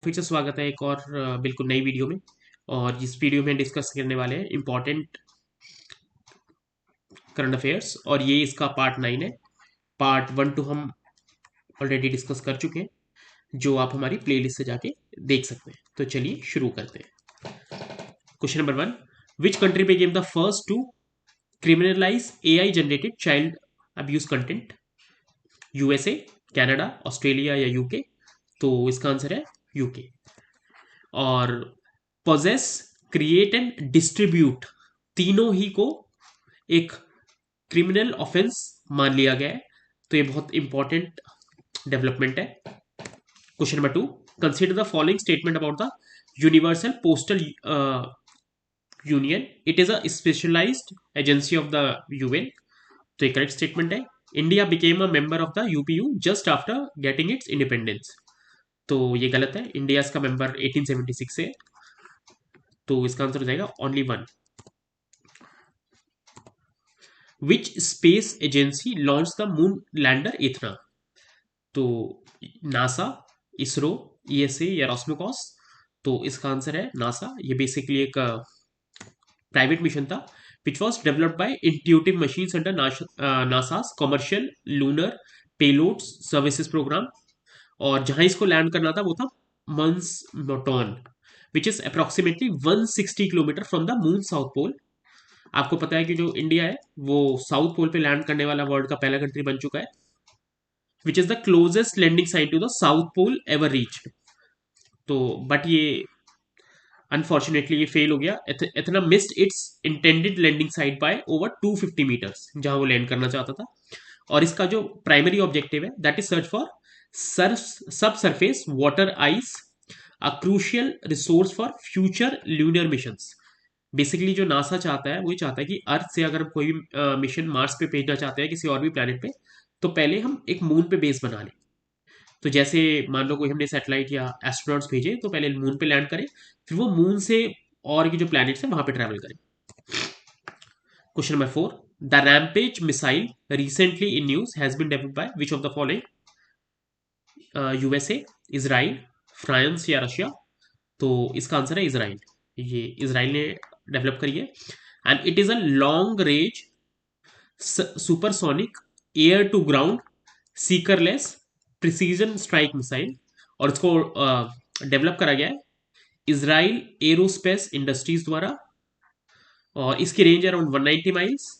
फिर से स्वागत है एक और बिल्कुल नई वीडियो में। और इस वीडियो में डिस्कस करने वाले हैं इम्पोर्टेंट करंट अफेयर्स, और ये इसका पार्ट 9 है। पार्ट 1 2 हम ऑलरेडी डिस्कस कर चुके हैं, जो आप हमारी प्लेलिस्ट से जाके देख सकते हैं। तो चलिए शुरू करते हैं। Question number 1, which country became the first to criminalise AI generated child abuse content? USA, Canada, Australia या यूके? तो इसका आंसर है यूके। और पोजेस, क्रिएट एंड डिस्ट्रीब्यूट, तीनों ही को एक क्रिमिनल ऑफेंस मान लिया गया है। तो ये बहुत इंपॉर्टेंट डेवलपमेंट है। Question number 2, consider the following statement about the universal postal union, it is a specialised agency of the UN. तो ये करेक्ट स्टेटमेंट है। India became a member of the UPU just after getting its independence. तो ये गलत है, India इसका member 1876 से। तो इसका आंसर हो जाएगा only one. Which space agency launch the moon lander इथना? तो नासा, इसरो, ईएसए या रॉस्मोकॉस? तो इसका आंसर है नासा। ये बेसिकली एक प्राइवेट मिशन था which was developed by Intuitive Machines under NASA's commercial lunar payloads services programme. और जहां इसको लैंड करना था वो था Mons Mouton, which is approximately 160 kilometre from the moon south pole. आपको पता है कि जो इंडिया है वो साउथ पोल पे लैंड करने वाला वर्ल्ड का पहला कंट्री बन चुका है, which is the closest landing site to the south pole ever reached. तो बट ये अनफॉर्चुनेटली ये फेल हो गया। इतना missed its intended landing site by over 250 metres जहां वो लैंड करना चाहता था। और इसका जो प्राइमरी ऑब्जेक्टिव है that is search for subsurface water ice, a crucial resource for future lunar missions. Basically जो नासा चाहता है वो ये चाहता है कि अर्थ से अगर कोई मिशन मार्स पे भेजना चाहते हैं किसी और भी प्लेनेट पे, तो पहले हम एक मून पे बेस बना लें। तो जैसे मान लो कोई हमने सैटेलाइट या एस्ट्रोनॉट्स भेजे, तो पहले मून पे लैंड करें, फिर वो मून से और की जो प्लैनेट्स हैं वहां पे ट्रैवल करें। Question number 4, the rampage missile recently in news has been developed by which of the following? USA, Israel, France या रशिया? तो इसका आंसर है इसराइल। ये इसराइल ने डेवलप करी है। And it is a long range supersonic air to ground seekerless precision strike missile. और इसको डेवलप करा गया है इसराइल एरोस्पेस इंडस्ट्रीज द्वारा। और इसकी range around 190 miles,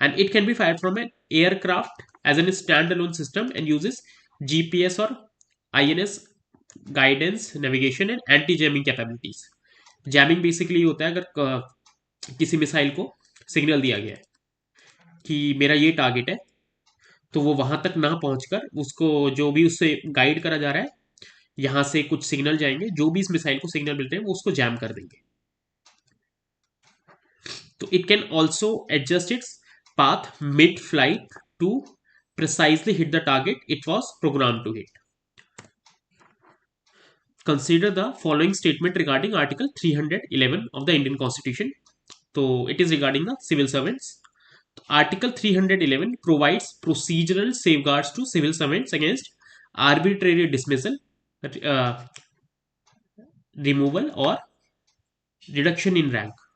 and it can be fire from an aircraft as an stand alone system and uses GPS और INS guidance navigation and anti jamming capabilities. Jamming basically होता है अगर किसी missile को signal दिया गया है कि मेरा ये टारगेट है, तो वो वहां तक ना पहुंचकर उसको जो भी उससे गाइड करा जा रहा है, यहां से कुछ सिग्नल जाएंगे, जो भी इस मिसाइल को सिग्नल मिलते हैं वो उसको जैम कर देंगे। तो it can also adjust its path mid flight to precisely hit the target it was programmed to hit. Consider the following statement regarding Article 311 of the Indian Constitution. So it is regarding the civil servants. Article 311 provides procedural safeguards to civil servants against arbitrary dismissal, uh, removal और reduction in rank.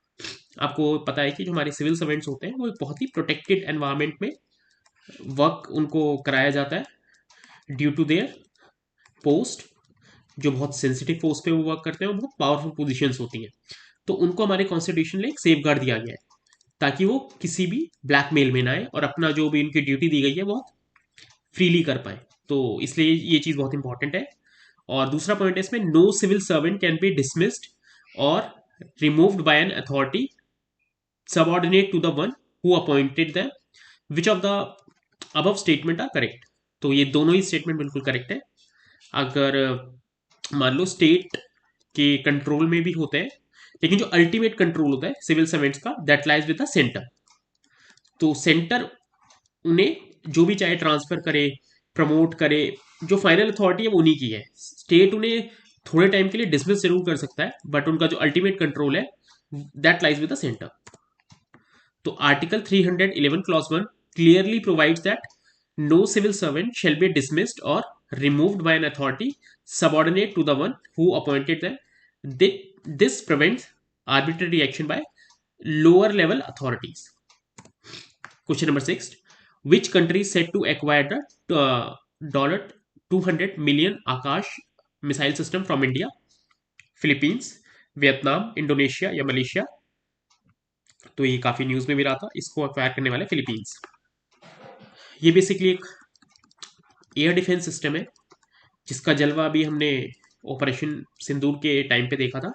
आपको पता है कि जो हमारे civil servants होते हैं वो एक बहुत ही प्रोटेक्टेड एनवायरनमेंट में वर्क उनको कराया जाता है ड्यू टू देयर पोस्ट। जो बहुत सेंसिटिव पोस्ट पे वो वर्क करते हैं और बहुत पावरफुल पोजीशंस होती हैं, तो उनको हमारे कॉन्स्टिट्यूशन में एक सेफ गार्ड दिया गया है ताकि वो किसी भी ब्लैकमेल में ना आए और अपना जो भी उनकी ड्यूटी दी गई है बहुत फ्रीली कर पाए। तो इसलिए ये चीज़ बहुत इंपॉर्टेंट है। और दूसरा पॉइंट है इसमें, no civil servant can be dismissed और removed by an authority subordinate to the one who appointed them, which of the above statement are correct? तो ये दोनों ही स्टेटमेंट बिल्कुल करेक्ट है। अगर मान लो स्टेट के कंट्रोल में भी होते हैं, लेकिन जो अल्टीमेट कंट्रोल होता है सिविल सर्वेंट्स का that lies with the centre. तो सेंटर उन्हें जो भी चाहे ट्रांसफर करे, प्रमोट करे, जो फाइनल अथॉरिटी है वो उन्हीं की है। स्टेट उन्हें थोड़े टाइम के लिए डिसमिस जरूर कर सकता है, बट उनका जो अल्टीमेट कंट्रोल है that lies with the centre. तो article 311 clause 1 clearly provides that no civil servant shall be dismissed और removed by an authority subordinate to the one who appointed them. This prevents arbitrary action by lower level authorities. Question number 6. Which country is said to acquire the dollar 200 million Akash missile system from India? Philippines, Vietnam, Indonesia या Malaysia? तो ये काफी news में भी रहा था, इसको acquire करने वाले फिलीपींस। ये बेसिकली एक एयर डिफेंस सिस्टम है जिसका जलवा अभी हमने ऑपरेशन सिंदूर के टाइम पे देखा था।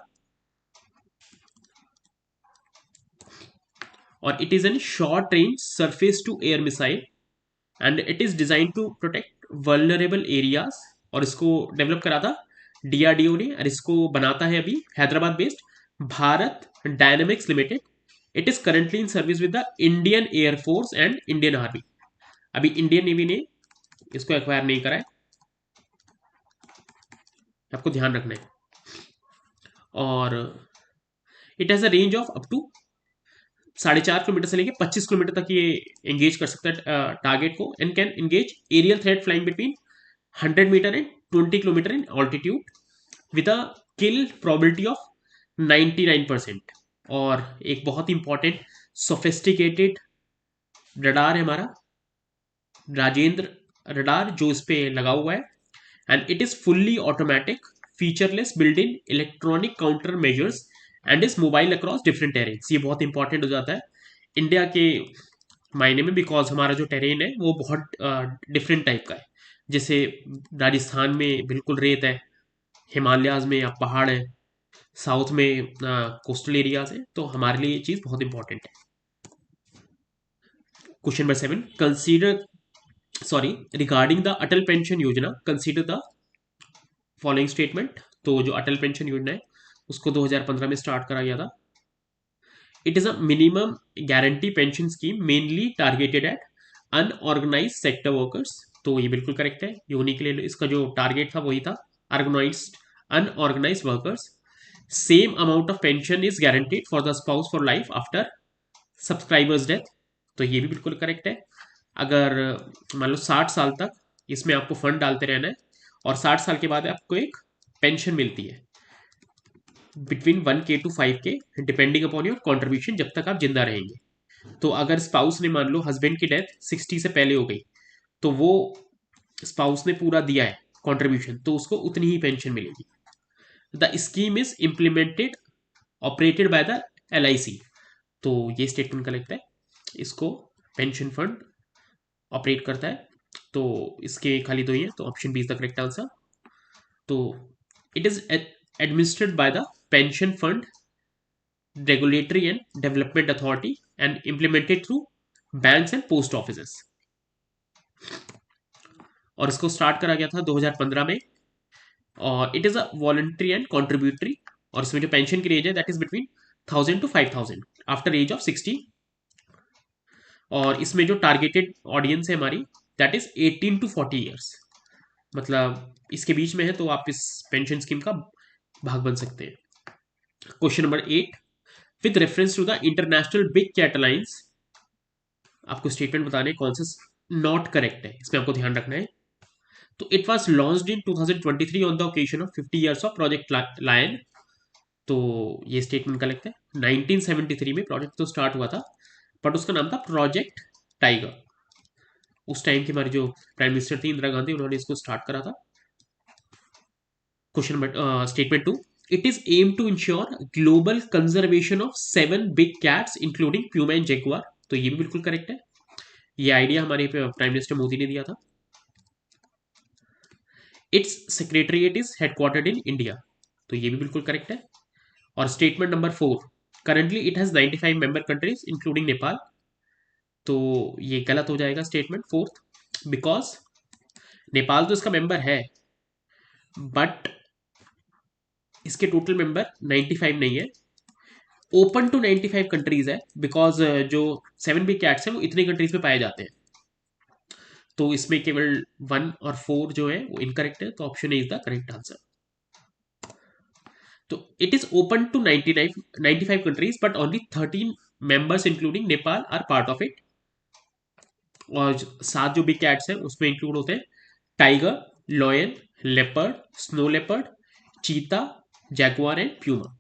और it is an short range surface to air missile and it is design to protect vulnerable areas. और इसको डेवलप करा था डीआरडीओ ने, और इसको बनाता है अभी Hyderabad based Bharat dynamics limited. It is currently in service with the Indian air force and Indian army. अभी इंडियन नेवी ने इसको एक्वायर नहीं करा है, आपको ध्यान रखना है। और it has a range of up to 4.5 kilometre से लेके 25 किलोमीटर तक ये एंगेज कर सकता है टारगेट को, and can engage aerial threat flying between 100 metre and 20 kilometre in altitude with a kill probability of 99%। और एक बहुत इंपॉर्टेंट सोफिस्टिकेटेड रडार है हमारा राजेंद्र रडार जो इस पे लगा हुआ है, and it is fully automatic featureless build in electronic counter measures and is mobile across different terrains. ये बहुत इंपॉर्टेंट हो जाता है इंडिया के मायने में, बिकॉज हमारा जो टेरेन है वो बहुत डिफरेंट टाइप का है। जैसे राजस्थान में बिल्कुल रेत है, हिमालयाज में या पहाड़ है, साउथ में कोस्टल एरियाज है, तो हमारे लिए ये चीज़ बहुत इंपॉर्टेंट है। Question number 7, consider regarding the Atal pension योजना कंसीडर द फॉलोइंग स्टेटमेंट। तो जो अटल पेंशन योजना है उसको 2015 में स्टार्ट करा गया था। It is a minimum guarantee pension scheme mainly targeted at unorganise sector workers. तो ये बिल्कुल करेक्ट है, ये उन्हीं के लिए इसका जो टारगेट था वही था, organised unorganise workers. Same amount of pension is guaranteed for the spouse for life after subscribers death. तो ये भी बिल्कुल करेक्ट है। अगर मान लो 60 साल तक इसमें आपको फंड डालते रहना है और 60 साल के बाद आपको एक पेंशन मिलती है between 1K to 5K depending upon your contribution जब तक आप जिंदा रहेंगे। तो अगर स्पाउस ने मान लो हस्बैंड की डेथ 60 से पहले हो गई तो वो स्पाउस ने पूरा दिया है कॉन्ट्रीब्यूशन, तो उसको उतनी ही पेंशन मिलेगी। The scheme is implemented operated by the LIC। तो ये स्टेटमेंट का लगता है, इसको पेंशन फंड ऑपरेट करता है। तो इसके खाली दो ही है, तो option B is the correct answer. तो it is administered by the Pension Fund Regulatory and Development Authority and implemented through banks and post office. और इसको स्टार्ट करा गया था 2015 में। और it is a voluntary and contributory. और इसमें जो पेंशन की एज है that is between 1000 to 5000 after age of 60। और इसमें जो टारगेटेड ऑडियंस है हमारी दैट इज 18 to 40 ईयर्स, मतलब इसके बीच में है, तो आप इस पेंशन स्कीम का भाग बन सकते हैं। Question number 8, with reference to the international big cat alliance, आपको स्टेटमेंट बताने कौन सा नॉट करेक्ट है, इसमें आपको ध्यान रखना है। तो it was launched in 2023 on the occasion of 50 years of project lion. तो ये स्टेटमेंट करेक्ट है। 1973 में प्रोजेक्ट तो स्टार्ट हुआ था, बट उसका नाम था प्रोजेक्ट टाइगर। उस टाइम की हमारी जो प्राइम मिनिस्टर थी इंदिरा गांधी, उन्होंने इसको स्टार्ट करा था। Question number statement 2, it is aim to ensure global conservation of 7 big cats including puma and jaguar. तो ये भी बिल्कुल करेक्ट है, ये आइडिया हमारे प्राइम मिनिस्टर मोदी ने दिया था। It's secretariat is headquartered in India. तो ये भी बिल्कुल करेक्ट है। और statement number 4, currently it has 95 member countries including Nepal. तो ये गलत हो जाएगा स्टेटमेंट 4th, बिकॉज नेपाल तो इसका मेंबर है बट इसके टोटल मेंबर 95 नहीं है, ओपन टू 95 कंट्रीज है, बिकॉज जो 7 बिग कैट्स हैं वो इतने कंट्रीज में पाए जाते हैं। तो इसमें केवल 1 और 4 जो है वो इनकरेक्ट है, तो option A is the correct answer. तो it is open to 95 countries but only 13 members including Nepal are part of it. और 7 जो बिग कैट्स हैं उसमें इंक्लूड होते हैं tiger, lion, leopard, snow leopard, cheetah, jaguar and puma.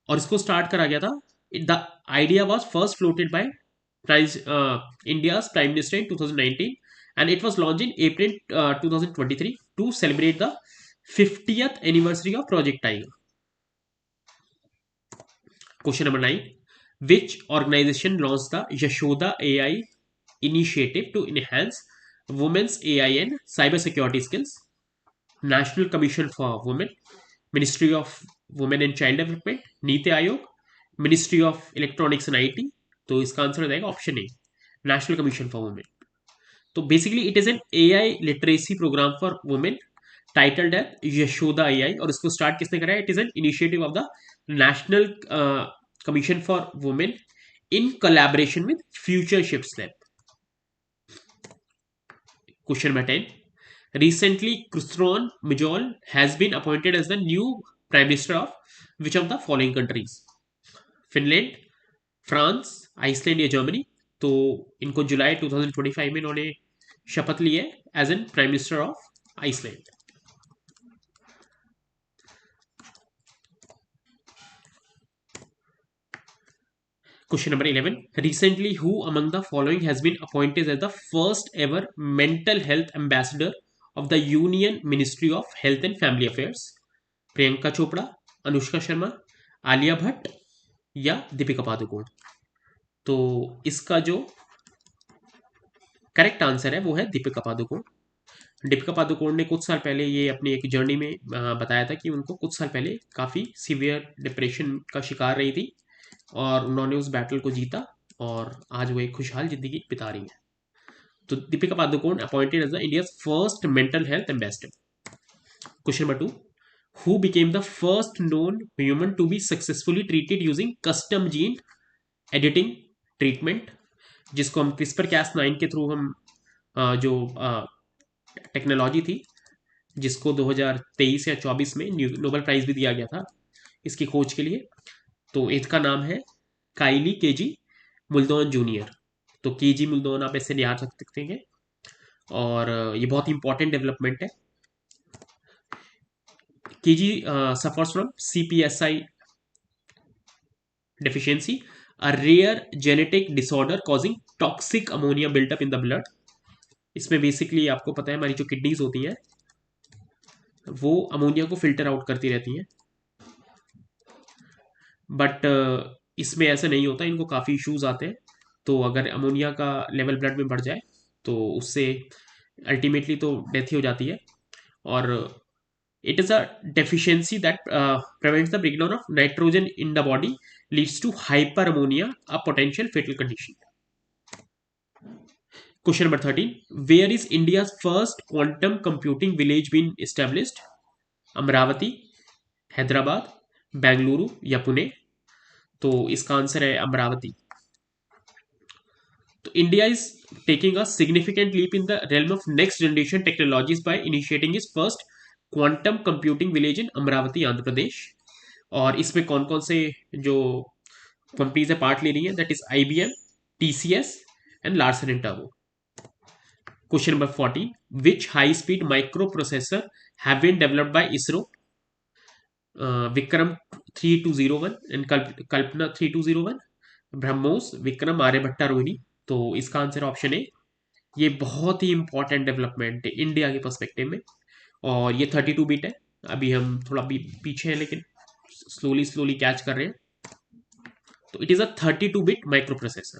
और इसको start करा गया था, the idea was first floated by India's Prime Minister in 2019 and it was launched in April 2023 to celebrate the 50th anniversary of Project Tiger. Question number 9. Which organization launched the Yashoda AI initiative to enhance women's AI and cybersecurity skills? National Commission for Women, Ministry of Women and Child Development, NITI Aayog, Ministry of Electronics and IT. तो इसका answer हो जाएगा option A, National Commission for Women. तो basically it is an AI literacy programme for women titled at Yashoda AI, और इसको start किसने करा है? It is an initiative of the National Commission for Women in collaboration with Futureships lab. Question number 10. Recently, Khusron Mijol has been appointed as the new Prime Minister of which of the following countries? Finland, France, Iceland या Germany? तो इनको जुलाई 2025 में इन्होंने शपथ ली है as an prime minister of Iceland. Question number 11. Recently, who among the following has been appointed as the first ever mental health ambassador of the Union Ministry of Health and Family Affairs? Priyanka Chopra, Anushka Sharma, Alia Bhatt या दीपिका पादुकोण? तो इसका जो correct answer है वो है दीपिका पादुकोण। दीपिका पादुकोण ने कुछ साल पहले ये अपनी एक जर्नी में बताया था कि उनको कुछ साल पहले काफ़ी सीवियर डिप्रेशन का शिकार रही थी और उन्होंने उस बैटल को जीता और आज वो एक खुशहाल जिंदगी बिता रही है। तो Deepika Padukone appointed as the India's first mental health ambassador. Question number 2. Who became the first known human to be successfully treated using custom gene editing treatment, जिसको हम CRISPR Cas9 के थ्रू हम जो टेक्नोलॉजी थी जिसको 2023 या 24 में नोबेल प्राइज भी दिया गया था इसकी खोज के लिए। तो इसका नाम है काइली केजी मुल्डोन जूनियर। तो केजी मुल्डोन आप ऐसे याद रख सकते हैं और ये बहुत इंपॉर्टेंट डेवलपमेंट है। KG suffers from CPSI deficiency, a rare genetic disorder causing toxic ammonia built up in the blood. इसमें बेसिकली आपको पता है हमारी जो किडनीज होती हैं वो अमोनिया को फिल्टर आउट करती रहती हैं, बट इसमें ऐसा नहीं होता, इनको काफ़ी इश्यूज आते हैं। तो अगर अमोनिया का लेवल ब्लड में बढ़ जाए तो उससे अल्टीमेटली तो डेथ ही हो जाती है। और it is a deficiency that prevents the breakdown of nitrogen in the body, leads to hyperammonia, a potential fatal condition. Question number 13. Where is India's first quantum computing village been established? Amravati, Hyderabad, Bengaluru या पुणे? तो इसका answer है अमरावती। तो India is taking a significant leap in the realm of next generation technologies by initiating its first quantum computing village in Amaravati Andhra Pradesh. और इसमें कौन कौन से जो कंपनीज है पार्ट ले रही है? That is IBM, TCS and Larsen and टर्बो। Question number 14. Which high speed microprocessor have been developed by ISRO? Vikram 3201 and Kalpana 3201, BrahMos, Vikram, Aryabhata, Rohini? तो इसका आंसर ऑप्शन ए। ये बहुत ही इंपॉर्टेंट डेवलपमेंट है इंडिया के पर्सपेक्टिव में और ये 32 बिट है। अभी हम थोड़ा पीछे हैं लेकिन स्लोली कैच कर रहे हैं। तो it is a 32 bit micro processor.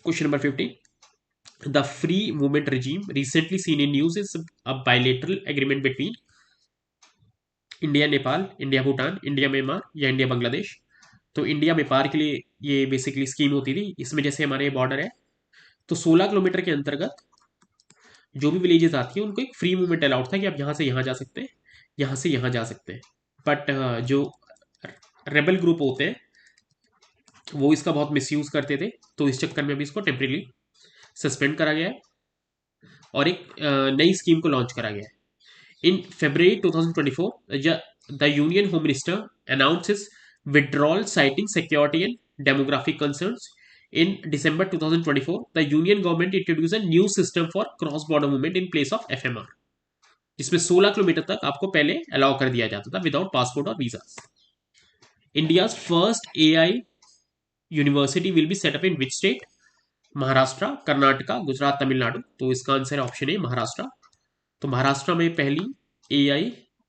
Question number 15. The free movement regime recently seen in news is a bilateral agreement between India Nepal, India Bhutan, India Myanmar या इंडिया बांग्लादेश? तो इंडिया व्यापार के लिए ये बेसिकली स्कीम होती थी। इसमें जैसे हमारे बॉर्डर है तो 16 किलोमीटर के अंतर्गत जो भी विलेजेस आती है उनको एक फ्री मूवमेंट अलाउड था कि आप यहाँ से यहाँ जा सकते हैं, यहाँ से यहाँ जा सकते हैं। बट जो रेबल ग्रुप होते हैं वो इसका बहुत मिसयूज करते थे, तो इस चक्कर में अभी इसको टेम्परेरी सस्पेंड करा गया है और एक नई स्कीम को लॉन्च करा गया है। इन February 2024, the Union Home Minister announced his withdrawal citing security and demographic concerns. In December 2024, the Union government introduced a new system for cross-border movement in place of FMR, जिसमें 16 kilometre तक आपको पहले allow कर दिया जाता था without passport और visa. India's first AI university will be set up in which state? Maharashtra, Karnataka, Gujarat, Tamil Nadu. तो इसका आंसर ऑप्शन है महाराष्ट्र. तो महाराष्ट्र में पहली AI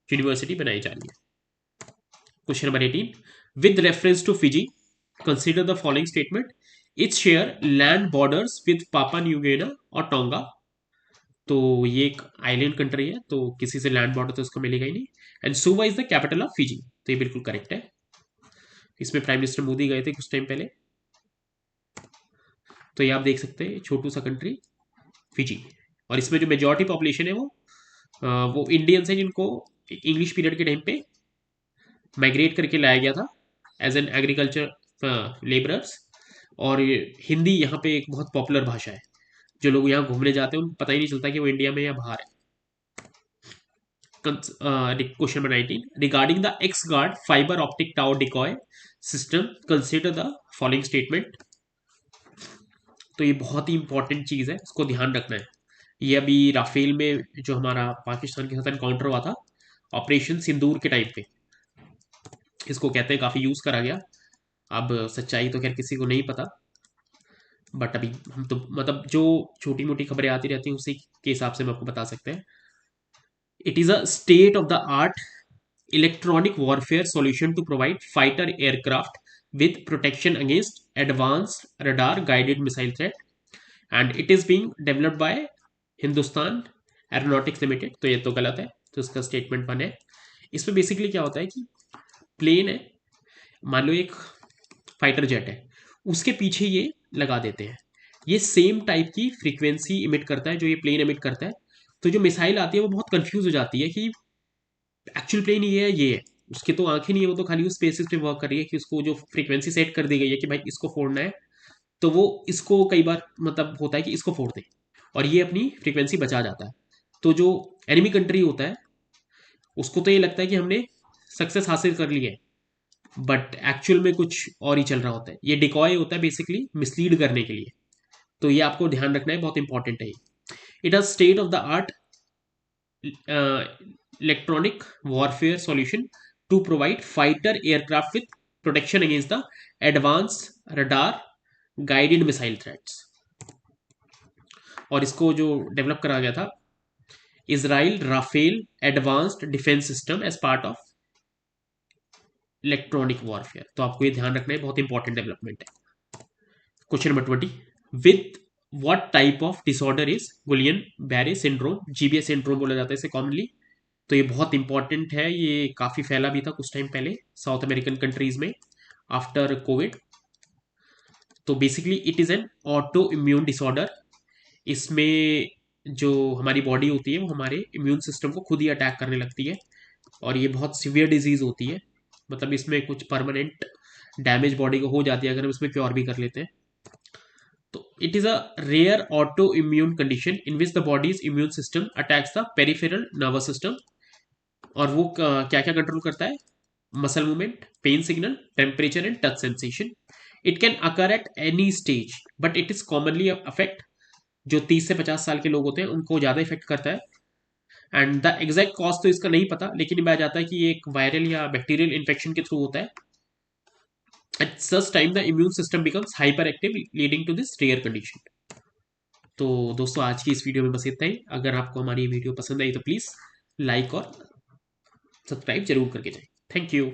यूनिवर्सिटी बनाई जा रही है. Question number 18. With reference to Fiji, consider the following statement. Its share land borders with Papua New Guinea और टोंगा. तो ये एक आइलैंड कंट्री है, तो किसी से लैंड बॉर्डर तो उसको मिलेगा ही नहीं. एंड सुवा is the capital of Fiji. तो ये बिल्कुल करेक्ट है. इसमें प्राइम मिनिस्टर मोदी गए थे कुछ टाइम पहले. तो ये आप देख सकते हैं छोटू सा कंट्री फिजी. और इसमें जो मेजॉरिटी पॉपुलेशन है वो इंडियंस है, जिनको इंग्लिश पीरियड के टाइम पे माइग्रेट करके लाया गया था एज एन एग्रीकल्चर लेबरर्स. और हिंदी यहाँ पे एक बहुत पॉपुलर भाषा है. जो लोग यहाँ घूमने जाते हैं उनको पता ही नहीं चलता कि वो इंडिया में या बाहर है. Question number 19. Regarding the x guard fibre optic tower decoy system, consider the following statement. तो ये बहुत ही इंपॉर्टेंट चीज है, इसको ध्यान रखना है. ये अभी राफेल में जो हमारा पाकिस्तान के साथ एनकाउंटर हुआ था ऑपरेशन सिंदूर के टाइम पे, इसको कहते हैं काफी यूज करा गया. अब सच्चाई तो खैर किसी को नहीं पता, बट अभी हम तो मतलब जो छोटी मोटी खबरें आती रहती हैं उसी के हिसाब से हम आपको बता सकते हैं. It is a state of the art electronic warfare solution to provide fighter aircraft with protection against advanced radar guided missile threat, and it is being developed by Hindustan aeronautics limited. तो ये तो गलत है, तो इसका स्टेटमेंट 1 है. इसमें basically क्या होता है कि प्लेन है, मान लो एक फाइटर जेट है, उसके पीछे ये लगा देते हैं. ये सेम टाइप की फ्रीक्वेंसी इमिट करता है जो ये प्लेन इमिट करता है. तो जो मिसाइल आती है वो बहुत कंफ्यूज हो जाती है कि एक्चुअल प्लेन ये है ये है. उसकी तो आंखें नहीं है, वो तो खाली उस बेसिस पे वर्क कर रही है कि उसको जो फ्रीक्वेंसी सेट कर दी गई है कि भाई इसको फोड़ना है, तो वो इसको कई बार मतलब होता है कि इसको फोड़ दे और ये अपनी फ्रीक्वेंसी बचा जाता है. तो जो एनिमी कंट्री होता है उसको तो ये लगता है कि हमने सक्सेस हासिल कर ली है, बट एक्चुअल में कुछ और ही चल रहा होता है. ये डिकॉय होता है बेसिकली मिसलीड करने के लिए. तो ये आपको ध्यान रखना है, बहुत इंपॉर्टेंट है. It has state of the art electronic warfare solution to provide fighter aircraft with protection against the advanced radar guided missile threats. और इसको जो डेवलप करा गया था Israel Rafael Advanced Defence System as part of electronic warfare. तो आपको ये ध्यान रखना है, बहुत इंपॉर्टेंट डेवलपमेंट है. Question number 20. With what type of disorder is Guillain Barre syndrome. GBS syndrome बोला जाता है इसे कॉमनली. तो ये बहुत इंपॉर्टेंट है, ये काफ़ी फैला भी था कुछ टाइम पहले साउथ अमेरिकन कंट्रीज में आफ्टर कोविड. तो basically it is an auto immune disorder. इसमें जो हमारी बॉडी होती है वो हमारे इम्यून सिस्टम को खुद ही अटैक करने लगती है, और ये बहुत सीवियर डिजीज होती है. मतलब इसमें कुछ परमानेंट डैमेज बॉडी को हो जाती है अगर हम इसमें क्योर भी कर लेते हैं. तो it is a rare autoimmune condition in which the body's immune system attacks the peripheral nervous system. और वो क्या क्या कंट्रोल करता है? Muscle movement, pain signal, temperature and touch sensation. It can occur at any stage but it is commonly affect जो 30 से 50 साल के लोग होते हैं उनको ज़्यादा इफेक्ट करता है. एंड द एग्जैक्ट कॉज तो इसका नहीं पता, लेकिन बताया जाता है कि ये एक वायरल या बैक्टीरियल इन्फेक्शन के थ्रू होता है. At such time the immune system becomes hyperactive leading to this rare condition. तो दोस्तों आज की इस वीडियो में बस इतना ही. अगर आपको हमारी वीडियो पसंद आई तो प्लीज़ लाइक और सब्सक्राइब जरूर करके जाएं. Thank you.